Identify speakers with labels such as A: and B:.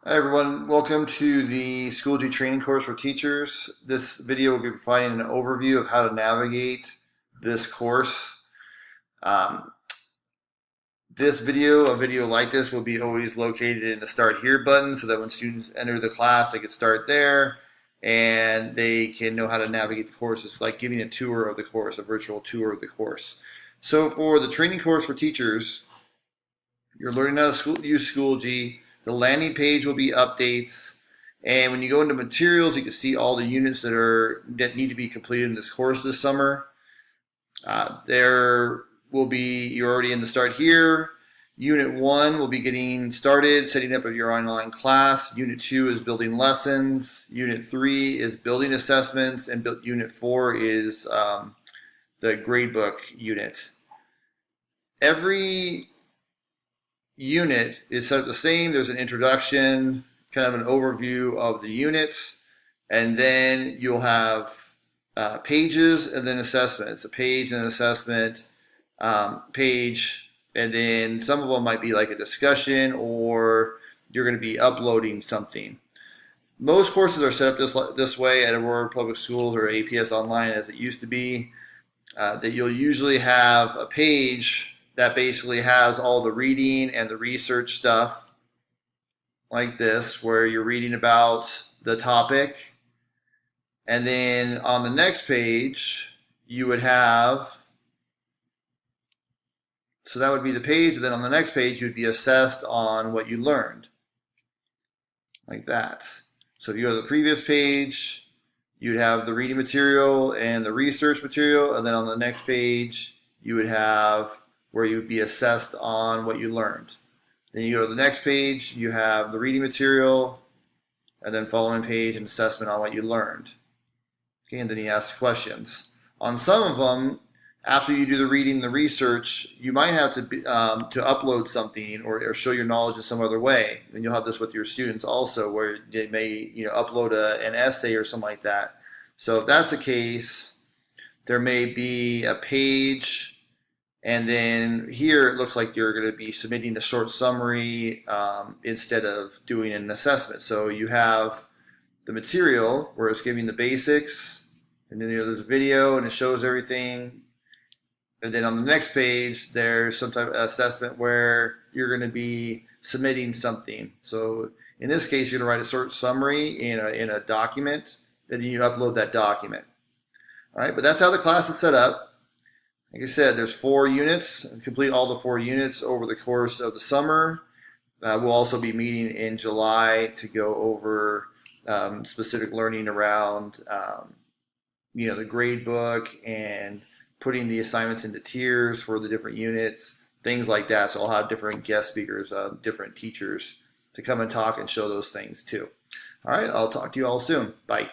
A: Hi everyone, welcome to the Schoology training course for teachers. This video will be providing an overview of how to navigate this course. Um, a video like this will be always located in the Start Here button so that when students enter the class, they can start there and they can know how to navigate the course. It's like giving a tour of the course, a virtual tour of the course. So for the training course for teachers, you're learning how to use Schoology. The landing page will be updates. And when you go into materials, you can see all the units that need to be completed in this course this summer. There will be, you're already in the Start Here. Unit 1 will be getting started, setting up your online class. Unit 2 is building lessons. Unit 3 is building assessments. And Unit 4 is the gradebook unit. Every unit is set up the same. There's an introduction, kind of an overview of the units, and then you'll have pages and then assessments. A page and an assessment page, and then some of them might be like a discussion or you're going to be uploading something. Most courses are set up this way at Aurora Public Schools or APS Online as it used to be, that you'll usually have a page that basically has all the reading and the research stuff like this, where you're reading about the topic. And then on the next page, you would have, so that would be the page, and then on the next page, you'd be assessed on what you learned, like that. So if you go to the previous page, you'd have the reading material and the research material, and then on the next page, you would have where you would be assessed on what you learned. Then you go to the next page, you have the reading material, and then following page, an assessment on what you learned. Okay, and then he asks questions. On some of them, after you do the reading and the research, you might have to upload something or show your knowledge in some other way. And you'll have this with your students also, where they may upload an essay or something like that. So if that's the case, there may be a page. And then here it looks like you're going to be submitting a short summary instead of doing an assessment. So you have the material where it's giving the basics, and then there's a video and it shows everything. And then on the next page, there's some type of assessment where you're going to be submitting something. So in this case, you're going to write a short summary in a document, and then you upload that document. All right, but that's how the class is set up. Like I said, there's 4 units. Complete all the 4 units over the course of the summer. We'll also be meeting in July to go over specific learning around, the grade book and putting the assignments into tiers for the different units, things like that. So I'll have different guest speakers, different teachers to come and talk and show those things too. All right, I'll talk to you all soon. Bye.